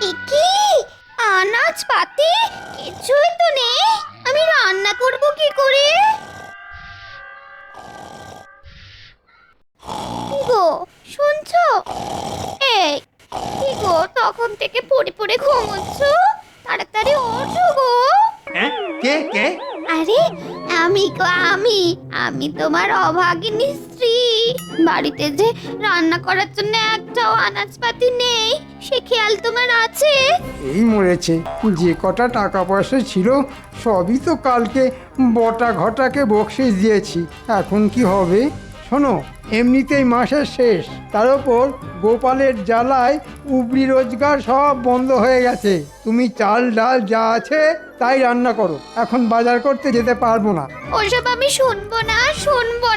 একি আনাজ পাতি কিছুই তো নেই, আমি রান্না করব কি করে? কি গো শুনছো? এই কি গো তখন থেকে পড়ে পড়ে ঘুমোচ্ছ? তাড়াতাড়ি ওঠো গো। হ্যাঁ, কে কে? আরে আমি গো আমি তোমার অভাগিনী স্ত্রী। বাড়িতে যে রান্না করার জন্য একটাও আনাজপাতি নেই সে খেয়াল তোমার আছে? এই মরেছে, যে কটা টাকা পয়সা ছিল সবই তো কালকে বটা ঘটাকে বকশিস দিয়েছি। এখন কি হবে? শোনো, এমনিতেই মাসের শেষ, তার ওপর গোপালের জ্বালায় উপরি রোজগার সব বন্ধ হয়ে গেছে। তুমি চাল ডাল যা আছে তাই রান্না করো, এখন বাজার করতে যেতে পারবো না। ওসব আমি শুনবো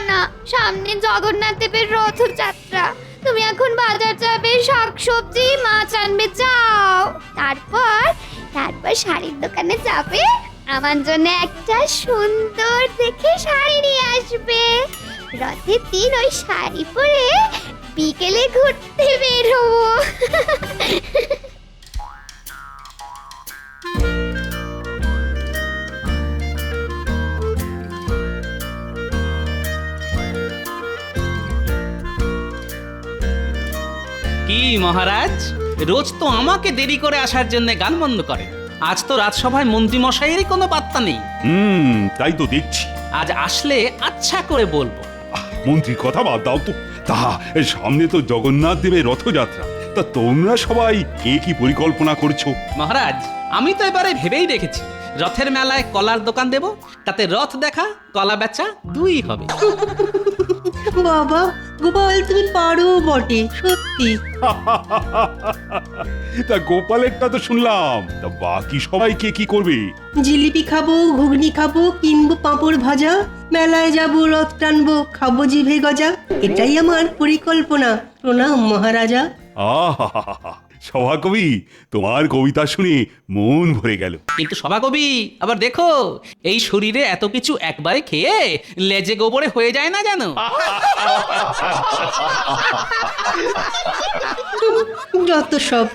না। সামনে জগন্নাথ দেবের রথযাত্রা, তুমি এখন বাজার যাবে, শাকসবজি মাছ আনবে, যাও। তারপর শাড়ির দোকানে যাবে, আমার জন্য একটা সুন্দর দেখে শাড়ি নিয়ে আসবে। রথের দিন ওই শাড়ি পরে বিকেলে ঘুরতে বের হবো। কি মহারাজ, রোজ তো আমাকে দেরি করে আসার জন্য গান বন্ধ করে। আজ তো রাজসভায় মন্ত্রী মশাইয়েরই কোনো পাত্তা নেই। তাই তো দেখছি। আজ আসলে আচ্ছা করে বলবো। মন্ত্রীর কথা বাদ দাও তো। তা সামনে তো জগন্নাথ দেবের রথযাত্রা, তা তোমরা সবাই কি পরিকল্পনা করছো? মহারাজ, আমি তো এবারে ভেবেই রেখেছি, রথের মেলায় কলার দোকান দেব, তাতে রথ দেখা কলা বেচা দুই হবে। বাবা গোপাল, তুমি পারো বটে, সত্যি। তা গোপালেরটা তো শুনলাম, তা বাকি সবাই কি করবে? জিলিপি খাবো, ঘুগনি খাবো, কিনবো পাঁপড় ভাজা, মেলায় যাবো, রথ টানবো, খাবো জিভে গজা। এটাই আমার পরিকল্পনা। প্রণাম মহারাজা। আহা, সভাকবি, তোমার কবিতা শুনে মন ভরে গেল। কিন্তু সভাকবি, আবার দেখো, এই শরীরে এত কিছু একবারে খেয়ে লেজে গোবরে হয়ে যায় না জানো? যত সব।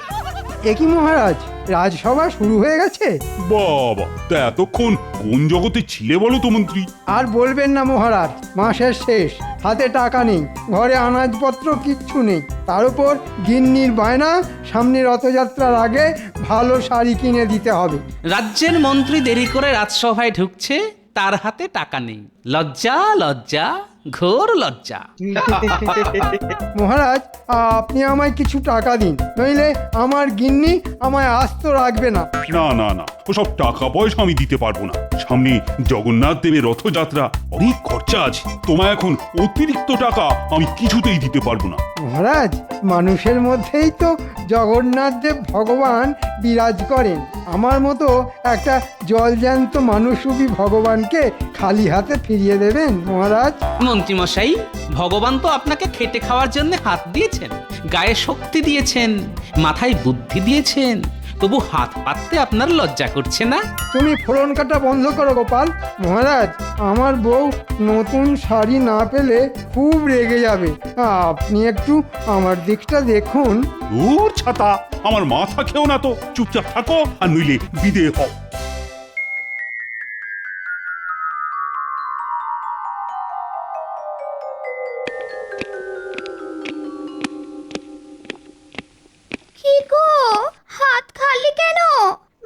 একই মহারাজ, রাজসভা শুরু হয়ে গেছে? বাবা, তা এতক্ষণ কোন জগতে ছিলে বলো তো মন্ত্রী? আর বলবেন না মহারাজ, মাসের শেষ, হাতে টাকা নেই, ঘরে আনাজপত্র কিচ্ছু নেই, তার উপর গিন্নির বায়না সামনে রথযাত্রার আগে ভালো শাড়ি কিনে দিতে হবে। রাজ্যের মন্ত্রী দেরি করে রাজসভায় ঢুকছে, তার হাতে টাকা নেই। লজ্জা লজ্জা, ঘোর লজ্জা। মহারাজ, আপনি আমায় কিছু টাকা দিন, নইলে আমার গিন্নি আমায় আস্ত রাখবে না। না, ওসব টাকা পয়সা আমি দিতে পারবো না। সামনে জগন্নাথ দেবের রথযাত্রা, অনেক খরচা আছে। তোমায় এখন অতিরিক্ত টাকা আমি কিছুতেই দিতে পারবো না। মহারাজ, মানুষের মধ্যেই তো জগন্নাথ দেব ভগবান বিরাজ করেন। আমার মতো একটা জলজ্যান্ত মানুষরূপী ভগবানকে খালি হাতে ফিরিয়ে দেবেন মহারাজ? মন্ত্রী মশাই, ভগবান তো আপনাকে খেটে খাওয়ার জন্য হাত দিয়েছেন, গায়ে শক্তি দিয়েছেন, মাথায় বুদ্ধি দিয়েছেন, তবু হাত পাততে আপনার লজ্জা করছে না? তুমি ফোড়ন কাটা বন্ধ করো গোপাল। মহারাজ, আমার বউ নতুন শাড়ি না পেলে খুব রেগে যাবে। আপনি একটু আমার দিকটা দেখুন। দূর ছাতা, আমার মাথা খেও না তো, চুপচাপ থাকো আর নইলে বিদে হও। কি গো, হাত খালি কেন?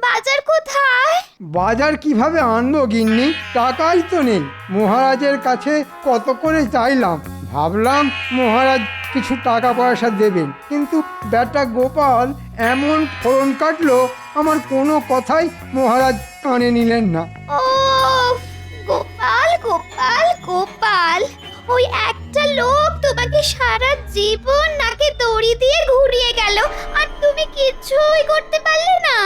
বাজার কোথায়? বাজার কিভাবে আনবো গিন্নি? টাকাই তো নেই। মহারাজের কাছে কত করে চাইলাম, ভাবলাম মহারাজ কিছু টাকা পয়সা দেবেন, কিন্তু বেটা গোপাল এমন ফোড়ন কাটলো, আমার কোনো কথাই মহারাজ কানে নিলেন না। ও গোপাল গোপাল গোপাল, ওই একটা লোক তোমাকে সারা জীবন নাকে দড়ি দিয়ে ঘুরিয়ে গেল, আর তুমি কিছুই করতে পারলে না।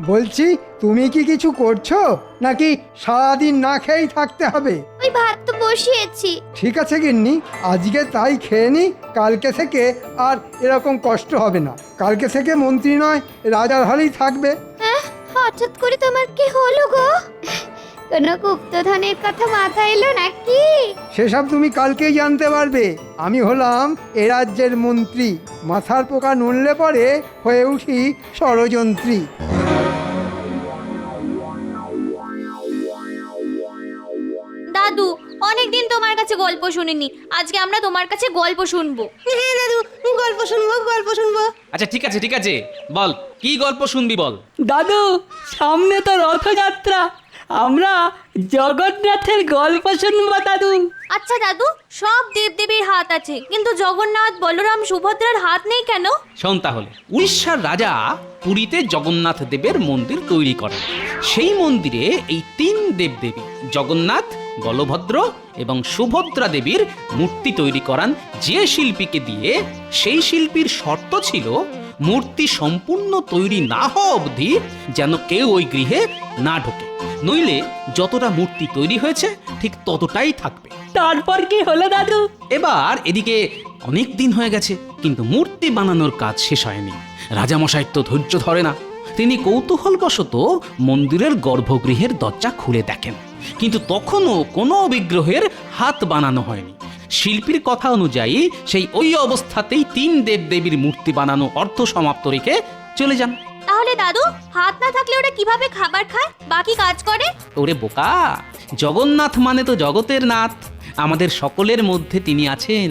বলছি, তুমি কি কিছু করছো নাকি সারাদিন না খেয়েই থাকতে হবে? ওই ভাত তো বসিয়েছি। ঠিক আছে গিন্নি, আজকে তাই খেয়ে নি, কালকে থেকে আর এরকম কষ্ট হবে না। কালকে থেকে মন্ত্রী নয়, রাজার হালেই থাকবে। হঠাৎ করে তোমার কি হলো গো? কোনো গুপ্তধনের কথা মাথায় এলো নাকি? সেসব তুমি কালকেই জানতে পারবে। আমি হলাম এ রাজ্যের মন্ত্রী, মাথার পোকা নড়লে পরে হয়ে উঠি ষড়যন্ত্রী। দাদু, অনেকদিন তোমার কাছে গল্প শুনিনি, আজকে আমরা তোমার কাছে গল্প শুনবো। হ্যাঁ দাদু, গল্প শুনবো গল্প শুনবো। আচ্ছা ঠিক আছে ঠিক আছে, বল কি গল্প শুনবি বল। দাদু, সামনে তো রথযাত্রা, আমরা জগন্নাথের গল্প শুনবো দাদু। আচ্ছা দাদু, সব দেবদেবীর হাত আছে, কিন্তু জগন্নাথ, বলরাম, সুভদ্রার হাত নেই কেন? শোন তাহলে, উড়িষ্যার রাজা পুরীতে জগন্নাথ দেবের মন্দির তৈরি করেন। সেই মন্দিরে এই তিন দেবদেবী জগন্নাথ, বলভদ্র এবং সুভদ্রা দেবীর মূর্তি তৈরি করান যে শিল্পীকে দিয়ে। সেই শিল্পীর শর্ত ছিল মূর্তি সম্পূর্ণ তৈরি না হওয়া অবধি যেন কেউ ওই গৃহে না ঢোকে, নইলে যতটা মূর্তি তৈরি হয়েছে ঠিক ততটাই থাকবে। তারপর কি হলো দাদু? এবার এদিকে অনেক দিন হয়ে গেছে, কিন্তু মূর্তি বানানোর কাজ শেষ হয়নি। রাজামশাইয়ের তো ধৈর্য ধরে না। তিনি কৌতূহলবশত মন্দিরের গর্ভগৃহের দরজা খুলে দেখেন, কিন্তু তখনও কোনো বিগ্রহের হাত বানানো হয়নি। শিল্পীর কথা অনুযায়ী সেই ওই অবস্থাতেই তিন দেবদেবীর মূর্তি বানানো অর্ধ সমাপ্ত রেখে চলে যান। তাহলে দাদু, হাত না থাকলে ওরা কিভাবে খাবার খায়, বাকি কাজ করে? ওরে বোকা, জগন্নাথ মানে তো জগতের নাথ। আমাদের সকলের মধ্যে তিনি আছেন,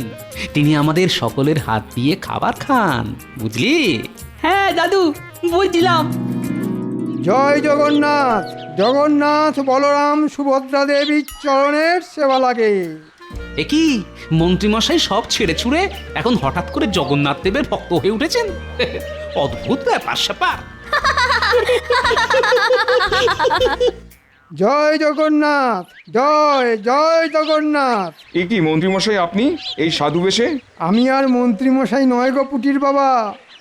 তিনি আমাদের সকলের হাত দিয়ে খাবার খান, বুঝলি? হ্যাঁ দাদু, বুঝলাম। জয় জগন্নাথ। জগন্নাথ, বলরাম, সুভদ্রা দেবীর চরণের সেবা লাগে। এ কি, মন্ত্রীমশাই সব ছেড়ে ছুড়ে এখন হঠাৎ করে জগন্নাথ দেবের ভক্ত হয়ে উঠেছেন? অদ্ভুত ব্যাপার স্যাপার। জয় জগন্নাথ, জয় জয় জগন্নাথ। এ কি মন্ত্রীমশাই, আপনি এই সাধু বেশে? আমি আর মন্ত্রীমশাই নয় গো পুটির বাবা,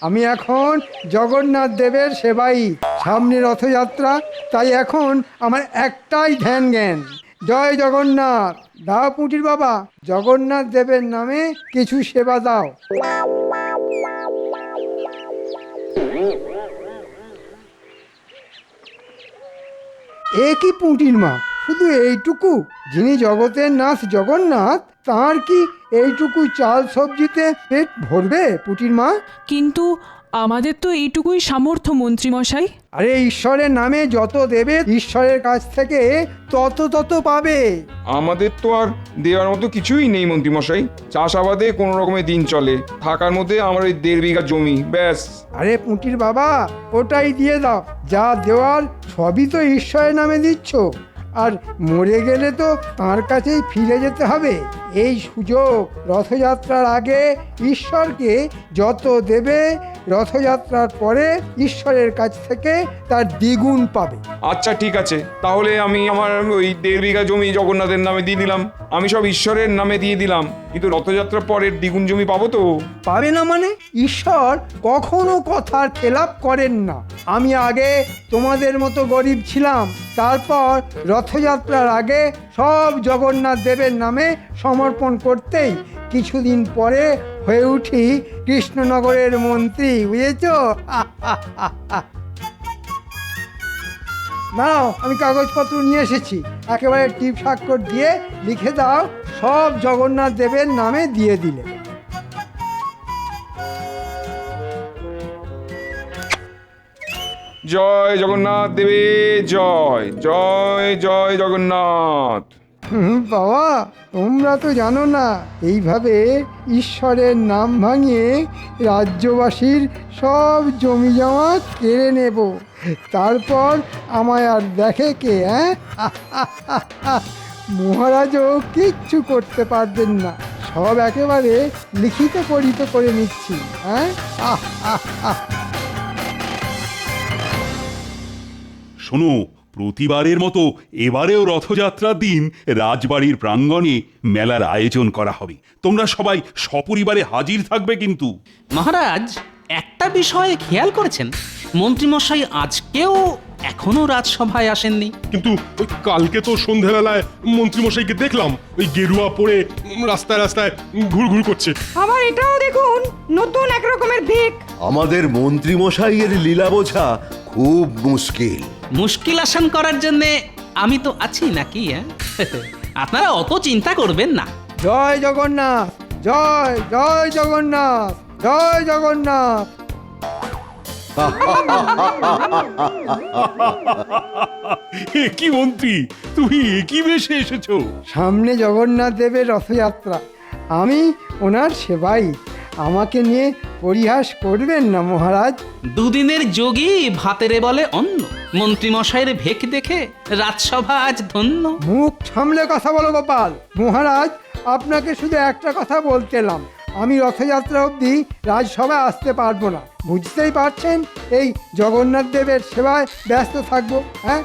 আমি এখন জগন্নাথ দেবের সেবাই। সামনে রথযাত্রা, তাই এখন আমার একটাই ধ্যান জ্ঞান, জয় জগন্নাথ। দাও পুটির বাবা, জগন্নাথ দেবের নামে কিছু সেবা দাও। এ কি পুঁটির মা, শুধু এইটুকু? যিনি জগতের নাথ জগন্নাথ, তার কি এইটুকু চাল সবজিতে পেট ভরবে পুঁটির মা? কিন্তু আমাদের তো এইটুকুই সামর্থ্য মন্ত্রীমশাই। আরে ঈশ্বরের নামে যত দেবে ঈশ্বরের কাছ থেকে তত পাবে। আমাদের তো আর দেওয়ার মতো কিছুই নেই মন্ত্রীমশাই। চাষাবাদে কোনো রকমের দিন চলে, থাকার মধ্যে আমার ওই 1.5 বিঘা জমি, ব্যাস। আরে পুঁটির বাবা, ওটাই দিয়ে দাও। যা দেওয়ার সবই তো ঈশ্বরের নামে দিচ্ছ, আর মরে গেলে তো তাঁর কাছেই ফিরে যেতে হবে। এই সুযোগ, রথযাত্রার আগে ঈশ্বরকে যত দেবে, রথযাত্রার পরে ঈশ্বরের কাছ থেকে তার দ্বিগুণ পাবে। আচ্ছা ঠিক আছে, তাহলে আমি আমার ওই 1.5 বিঘা জমি জগন্নাথের নামে দিয়ে দিলাম। আমি সব ঈশ্বরের নামে দিয়ে দিলাম, কিন্তু রথযাত্রার পরের দ্বিগুণ জমি পাবো তো? পাবে না মানে? ঈশ্বর কখনো কথার খেলাপ করেন না। আমি আগে তোমাদের মতো গরিব ছিলাম, তারপর রথযাত্রার আগে সব জগন্নাথ দেবের নামে সমর্পণ করতেই কিছুদিন পরে হয়ে উঠি কৃষ্ণনগরের মন্ত্রী, বুঝেছ? দাঁড়াও, আমি কাগজপত্র নিয়ে এসেছি। একেবারে টিপ স্বাক্ষর দিয়ে লিখে দাও, সব জগন্নাথ দেবের নামে দিয়ে দিলে। জয় জগন্নাথ দেবে জয়, জয় জয় জগন্নাথ। বাবা, তোমরা তো জানো না, এইভাবে ঈশ্বরের নাম ভাঙিয়ে রাজ্যবাসীর সব জমি জমা কেড়ে নেব, তারপর আমায় আর দেখে কে? মহারাজও কিচ্ছু করতে পারবেন না, সব একেবারে লিখিত পরিত করে নিচ্ছি। শোনো, প্রতিবারের মতো এবারেও রথযাত্রার দিন রাজবাড়ির প্রাঙ্গণে মেলার আয়োজন করা হবে। তোমরা সবাই সপরিবারে হাজির থাকবে কিন্তু। মহারাজ, একটা বিষয়ে খেয়াল করেছেন, মন্ত্রীমশাই আজকেও এখনো রাজসভায় আসেননি। কিন্তু ওই কালকে তো সন্ধ্যাবেলায় মন্ত্রীমশাইকে দেখলাম ওই গেরুয়া পরে রাস্তায় রাস্তায় ঘুরঘুর করছে। আবার এটাও দেখুন, নতুন এক রকমের ভিক। আমাদের মন্ত্রী মশাইয়ের লীলা বোঝা খুব মুশকিল। মুশকিল আসান করার জন্যে আমি তো আছি নাকি হ্যাঁ আপনারা অত চিন্তা করবেন না। জয় জগন্নাথ, জয় জয় জগন্নাথ, জয় জগন্নাথ। কি মন্ত্রী, তুমি একই বেশে এসেছো? সামনে জগন্নাথ দেবের রথযাত্রা, আমি ওনার সেবাই। আমাকে নিয়ে পরিহাস করবেন না মহারাজ। দুদিনের যোগী ভাতেরে বলে অন্ন, মন্ত্রীমশাইয়ের ভেক দেখে রাজসভা আজ ধন্য। মুখ সামলে কথা বলো গোপাল। মহারাজ, আপনাকে শুধু একটা কথা বলতেলাম, আমি রথযাত্রা অবধি রাজসভায় আসতে পারবো না। বুঝতেই পারছেন, এই জগন্নাথ দেবের সেবায় ব্যস্ত থাকবো। হ্যাঁ,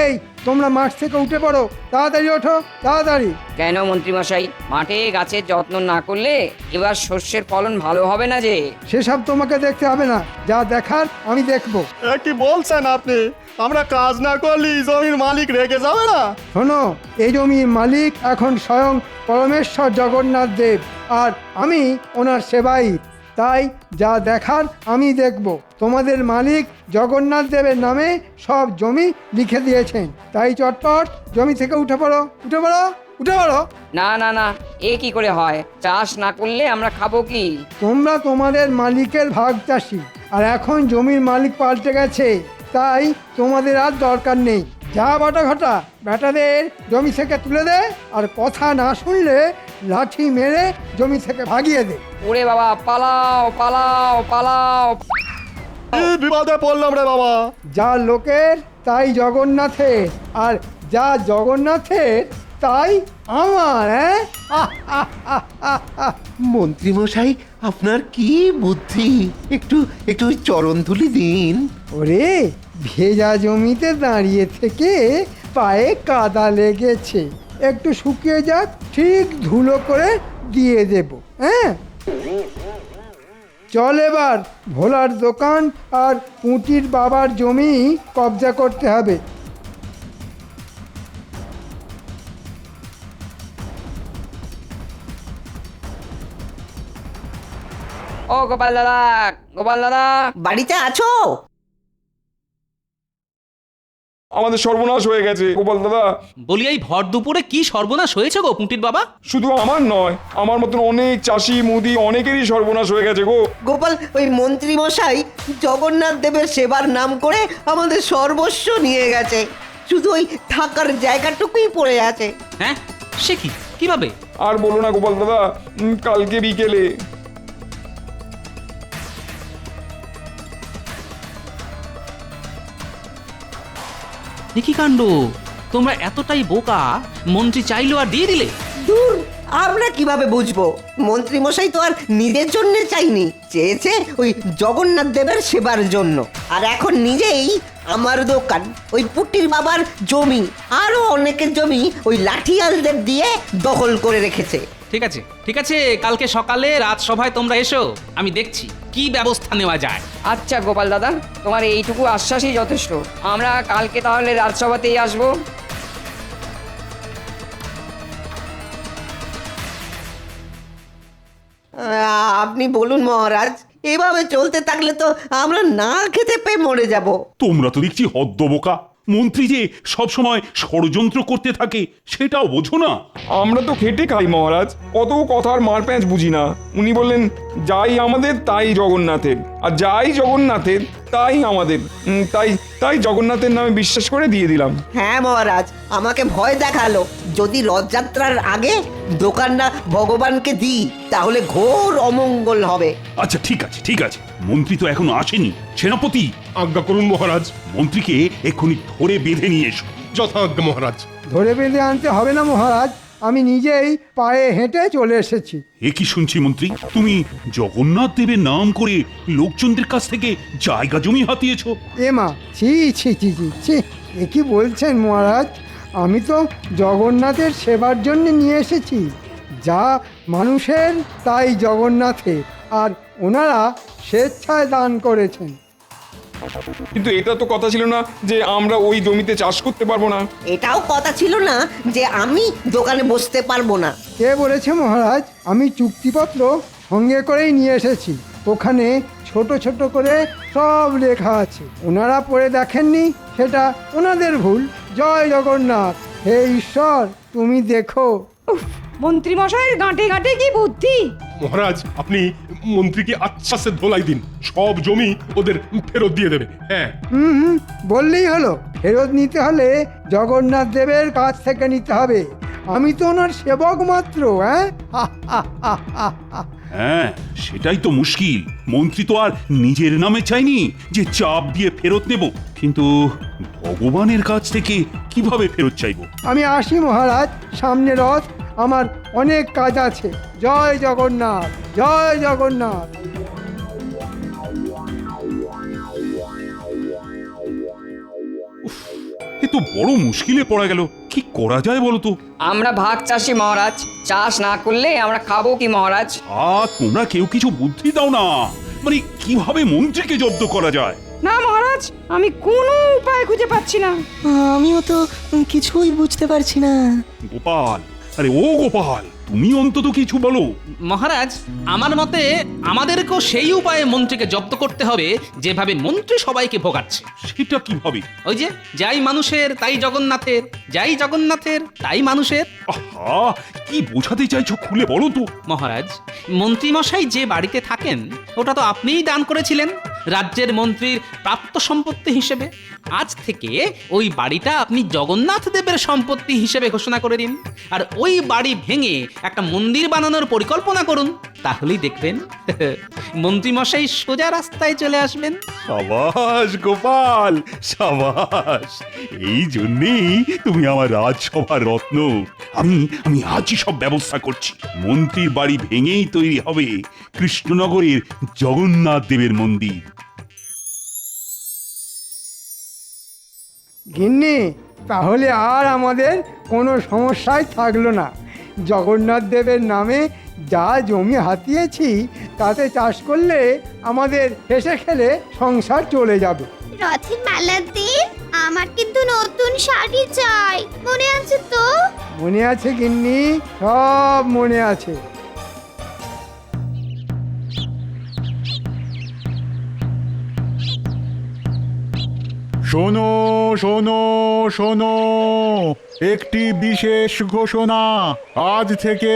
এই তোমরা মাঠ থেকে উঠে পড়ো, তাড়াতাড়ি ওঠো, তাড়াতাড়ি। কেন মন্ত্রীমশাই, মাঠে গাছের যত্ন না করলে এবার শস্যের ফলন ভালো হবে না যে? সেসব তোমাকে দেখতে হবে না, যা দেখার আমি দেখবো। কি বলছেন আপনি? আমরা কাজ না করলে জমির মালিক রেগে যাবে না? শোনো, এই জমির মালিক এখন স্বয়ং পরমেশ্বর জগন্নাথ দেব, আর আমি ওনার সেবাই। তাই যা দেখার আমি দেখব। তোমাদের মালিক জগন্নাথ দেবের নামে সব জমি লিখে দিয়েছেন, তাই চটপট জমি থেকে উঠে পড়ো, উঠে পড়ো, উঠে পড়ো। না না না, এ কি করে হয়? চাষ না করলে আমরা খাবো কি? তোমরা তোমাদের মালিকের ভাগ চাষি, আর এখন জমির মালিক পাল্টে গেছে, তাই তোমাদের আর দরকার নেই। যা বাটা ঘটা, বেটাদের জমি থেকে তুলে দে, আর কথা না শুনলে লাঠি মেরে জমি থেকে ভাগিয়ে দে। ওরে বাবা, পালাও পালাও পালাও! বিপদে পড়লাম রে বাবা। যা লোকের তাই জগন্নাথের, আর যা জগন্নাথের তাই আমার। মন্ত্রীমশাই, আপনার কি বুদ্ধি! একটু একটু চরণ ধুলি দিন। ওরে, ভেজা জমিতে দাঁড়িয়ে থেকে পায়ে কাদা লেগেছে, একটু শুকিয়ে যাক, ঠিক ধুলো করে দিয়ে দেব। হ্যাঁ, চল এবার ভোলার দোকান আর পুঁটির বাবার জমি কবজা করতে হবে। ও গোপাল দাদা, গোপাল দাদা, বাড়িতে আছো? আমাদের সর্বনাশ হয়ে গেছে গোপাল দাদা। বলি এই ভর দুপুরে কি সর্বনাশ হয়েছে গো পুঁটির বাবা? শুধু আমার নয়, আমার মতন অনেক চাষি মুদি অনেকেরই সর্বনাশ হয়ে গেছে গো। গোপাল, ওই মন্ত্রী মশাই জগন্নাথ দেবের সেবার নাম করে আমাদের সর্বস্ব নিয়ে গেছে, শুধু ওই থাকার জায়গাটুকুই পড়ে আছে। হ্যাঁ, সে কি, কিভাবে? আর বলো না গোপাল দাদা, কালকে বিকেলে কি কাণ্ড! তোমরা এতটাই বোকা, মন্ত্রী চাইলো আর দিয়ে দিলে? দূর, আমরা কিভাবে বুঝবো? মন্ত্রী মশাই তো আর নিজের জন্য চাইনি, চেয়েছে ওই জগন্নাথ দেবের সেবার জন্য। আর এখন নিজেই আমার দোকান, ওই পুটির বাবার জমি, আরো অনেকের জমি ওই লাঠিয়ালদের দিয়ে দখল করে রেখেছে। ঠিক আছে, ঠিক আছে, কালকে সকালে রাজসভায় তোমরা এসো, আমি দেখছি কি ব্যবস্থা নেওয়া যায়। আচ্ছা গোপাল দাদা, তোমার এইটুকু আশ্বাসই যথেষ্ট। আমরা কালকে তাহলে রাজসভাতেই আসবো। আপনি বলুন মহারাজ, এভাবে চলতে থাকলে তো আমরা না খেতে পেয়ে মরে যাব। তোমরা তো দেখছি হদ্দবোকা। মন্ত্রী যে সবসময় ষড়যন্ত্র করতে থাকে সেটাও বোঝো না। আমরা তো খেটে খাই মহারাজ, অত কথার মার প্যাঁচ বুঝি না। উনি বললেন যাই আমাদের তাই জগন্নাথের, আর যাই জগন্নাথের তাই আমাদের। তাই তাই জগন্নাথের নামে বিশ্বাস করে দিয়ে দিলাম। হ্যাঁ মহারাজ, আমাকে ভয় দেখালো, যদি রথযাত্রার আগে দোকানটা ভগবানকে দিই তাহলে ঘোর অমঙ্গল হবে। আচ্ছা ঠিক আছে, ঠিক আছে, মন্ত্রী তো এখনো আসেনি। সেনাপতি, আজ্ঞা করুন মহারাজ। মন্ত্রীকে এক্ষুনি ধরে বেঁধে নিয়ে এসো। যথাজ্ঞা মহারাজ। ধরে বেঁধে আনতে হবে না মহারাজ, আমি নিজেই পায়ে হেঁটে চলে এসেছি। এ কি শুনছি মন্ত্রী, তুমি জগন্নাথ দেবের নাম করে লোকজনদের কাছ থেকে জায়গা জমি হাতিয়েছ? এ মা, ছি ছি ছি ছি ছি, এ কি বলছেন মহারাজ? আমি তো জগন্নাথের সেবার জন্য নিয়ে এসেছি। যা মানুষের তাই জগন্নাথের, আর ওনারা স্বেচ্ছায় দান করেছেন। কিন্তু এটা তো কথা ছিল না যে আমরা ওই জমিতে চাষ করতে পারবো না। এটাও কথা ছিল না যে আমি দোকানে বসতে পারবো না। কে বলেছে মহারাজ? আমি চুক্তিপত্র সঙ্গে করেই নিয়ে এসেছি। ওখানে ছোট ছোট করে সব লেখা আছে। ওনারা পড়ে দেখেননি, সেটা ওনাদের ভুল। জয় জগন্নাথ। হে ঈশ্বর, তুমি দেখো। মন্ত্রী মশাইয়ের গাঁটে গাঁটে কি বুদ্ধি! মহারাজ আপনি মন্ত্রীকে আচ্ছা সে ধোলাই দিন, সব জমি ওদের ফেরত দিয়ে দেবে। হ্যাঁ, হুম, বললেই হলো। ফেরত নিতে হলে জগন্নাথ দেবের কাছ থেকে নিতে হবে। আমি তো ওনার সেবক মাত্র। হ্যাঁ, সেটাই তো মুশকিল। মন্ত্রী তো আর নিজের নামে চাইনি যে চাপ দিয়ে ফেরত নেব, কিন্তু ভগবানের কাছ থেকে কিভাবে ফেরত চাইবো? আমি আসি মহারাজ, সামনে রথ, আমার অনেক কাজ আছে। জয় জগন্নাথ, জয় জগন্নাথ। এ তো বড় মুশকিলে পড়া গেল। কি করা যায় বলো তো? আমরা ভাগ চাষি মহারাজ, চাষ না করলে আমরা খাবো কি মহারাজ? তোমরা কেউ কিছু বুদ্ধি দাও না, মানে কিভাবে মন্ত্রীকে জব্দ করা যায়। না মহারাজ, আমি কোনো উপায় খুঁজে পাচ্ছি না। আমিও তো কিছুই বুঝতে পারছি না। গোপাল, আরে ও গোপাল, তুমি অন্তত কিছু বলো। মহারাজ, আমার মতে আমাদেরকেও সেই উপায়ে মন্ত্রীকে জব্দ করতে হবে যেভাবে মন্ত্রী সবাইকে ভোগাচ্ছে। সেটা কিভাবে? ওই যে, যাই মানুষের তাই জগন্নাথের, যাই জগন্নাথের তাই মানুষের। আহা, কি বোঝাতে চাইছো খুলে বলো তো। মহারাজ, মন্ত্রীমশাই যে বাড়িতে থাকেন ওটা তো আপনিই দান করেছিলেন রাজ্যের মন্ত্রীর প্রাপ্ত সম্পত্তি হিসেবে। আজ থেকে ওই বাড়িটা আপনি জগন্নাথ দেবের সম্পত্তি হিসেবে ঘোষণা করে দিন, আর ওই বাড়ি ভেঙে একটা মন্দির বানানোর পরিকল্পনা করুন। তাহলেই দেখবেন মন্ত্রীমশাই সোজা রাস্তায় চলে আসবেন। সাবাস গোপাল, সাবাস। এই জন্যেই তুমি আমার রাজসভার রত্ন। আমি আজই সব ব্যবস্থা করছি। মন্ত্রীর বাড়ি ভেঙেই তৈরি হবে কৃষ্ণনগরের জগন্নাথ দেবের মন্দির। গিন্নি, তাহলে আর আমাদের কোনো সমস্যাই থাকলো না। জগন্নাথ দেবের নামে যা জমি হাতিয়েছি তাতে চাষ করলে আমাদের হেসে খেলে সংসার চলে যাবে। রথের মেলার দিন আমার কিন্তু নতুন শাড়ি চাই, মনে আছে তো? মনে আছে গিন্নি, সব মনে আছে। শোনো শোনো শোনো, একটি বিশেষ ঘোষণা। আজ থেকে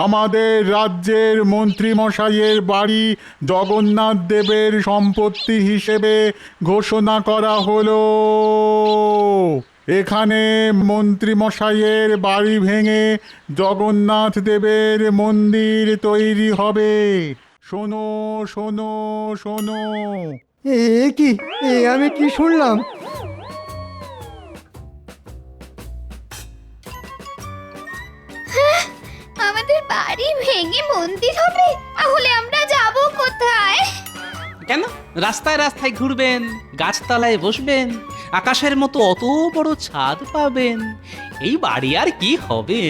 আমাদের রাজ্যের মন্ত্রীমশাইয়ের বাড়ি জগন্নাথ দেবের সম্পত্তি হিসেবে ঘোষণা করা হলো। এখানে মন্ত্রীমশাইয়ের বাড়ি ভেঙে জগন্নাথ দেবের মন্দির তৈরি হবে। শোনো শোনো শোনো। কি আমি কি শুনলাম? আমাদের বাড়ি ভেঙে মন্দির হবে? তাহলে আমরা যাব কোথায়? কেন? রাস্তায় রাস্তায় ঘুরবেন, গাছতলায় বসবেন, আকাশের মতো অত বড় ছাদ পাবেন। এই বাড়ি আর কি হবে?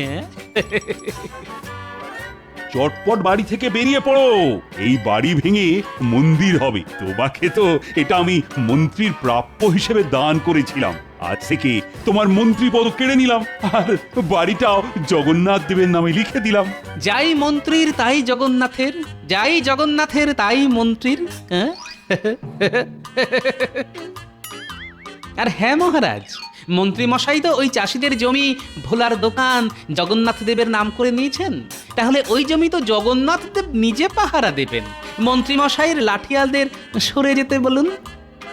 চটপট বাড়ি থেকে বেরিয়ে পড়ো। এই বাড়ি ভেঙে মন্দির হবে। তোমাকে তো এটা আমি মন্ত্রীর প্রাপ্য হিসেবে দান করেছিলাম। আজ থেকে তোমার মন্ত্রী পদ কেড়ে নিলাম, আর বাড়িটাও জগন্নাথ দেবের নামে লিখে দিলাম। যাই মন্ত্রীর তাই জগন্নাথের, যাই জগন্নাথের তাই মন্ত্রীর। হ্যাঁ? আর হ্যাঁ মহারাজ, মন্ত্রী মশাই তো ওই চাষিদের জমি ভোলার দোকান জগন্নাথ দেবের নাম করে নিয়েছেন। তাহলে ওই জমি তো জগন্নাথ দেব নিজে পাহারা দেবেন। মন্ত্রী মশাইয়ের লাঠিয়ালদের সরে যেতে বলুন।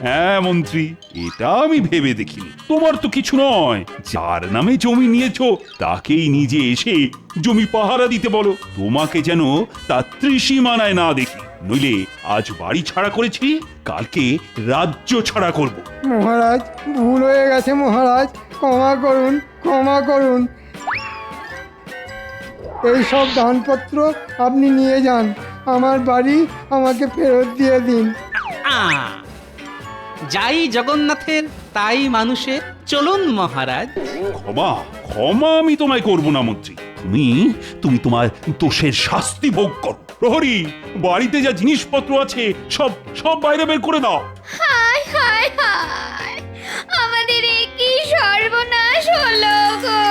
হ্যাঁ মন্ত্রী, এটা আমি ভেবে দেখিনি। তোমার তো কিছু নয়, যার নামে জমি নিয়েছো তাকেই নিজে এসে জমি পাহারা দিতে বলো। তোমাকে যেন তা ত্রিসীমানায় না দেখি, নইলে আজ বাড়ি ছাড়া করেছি, কালকে রাজ্য ছাড়া করব। মহারাজ, ভুল হয়ে গেছে মহারাজ, ক্ষমা করুন, ক্ষমা করুন। এই সব দানপত্র আপনি নিয়ে যান, আমার বাড়ি আমাকে ফেরত দিয়ে দিন। যাই জগন্নাথের তাই মানুষের, চলুন মহারাজ। ক্ষমা ক্ষমা আমি তোমায় করব না মন্ত্রী। তুমি তোমার দোষের শাস্তি ভোগ করো। প্রহরী, বাড়িতে যা জিনিসপত্র আছে সব সব বাইরে বের করে দাও। হায় হায় হায়, আমাদের কি সর্বনাশ হলো গো!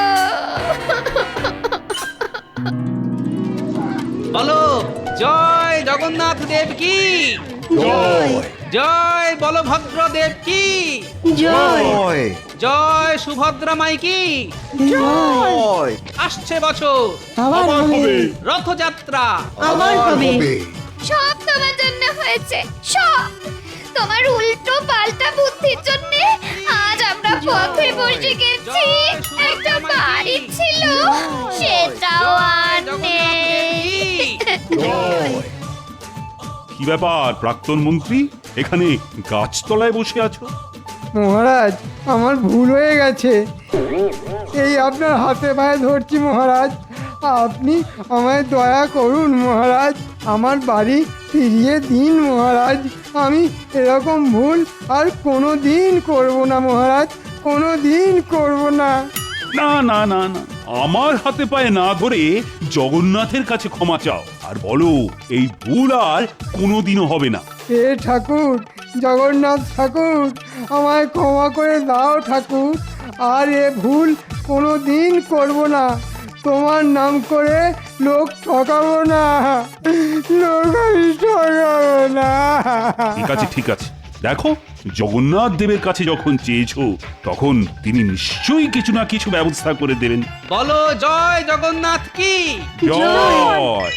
বলো জয় জগন্নাথ দেব কি জয় জয় বলভদ্র দেব কি জয় জয় সুভদ্রা মাই কি জয় আসছে বছর আবার হবে রথযাত্রা হবে সব তোমার জন্য হয়েছে, সব তোমার উল্টো পাল্টা বুদ্ধির জন্য আজ আমরা পথে বসে গেছি। একটা বাড়ি ছিল, সেটাও আর নেই। কি ব্যাপার প্রাক্তন মন্ত্রী, এখানে গাছতলায় বসে আছো? মহারাজ, আমার ভুল হয়ে গেছে। এই আপনার হাতে পায়ে ধরছি মহারাজ, আপনি আমায় দয়া করুন মহারাজ, আমার বাড়ি ফিরিয়ে দিন মহারাজ। আমি এরকম ভুল আর কোনো দিন করবো না মহারাজ, কোনো দিন করবো না। না না না না, আমার হাতে পায়ে না ধরে জগন্নাথের কাছে ক্ষমা চাও আর বলো এই ভুল আর কোনোদিনও হবে না। হে ঠাকুর, জগন্নাথ ঠাকুর, আমায় ক্ষমা করে দাও ঠাকুর, আর এ ভুল কোনো দিন করবো না। তোমার নাম করে লোক ঠকাবো না, লোক আমি ঠকাবো না। ঠিক আছে ঠিক আছে, দেখো জগন্নাথ দেবের কাছে যখন চেয়েছো তখন তিনি নিশ্চয়ই কিছু না কিছু ব্যবস্থা করে দেবেন। বলো জয় জগন্নাথ কি জয়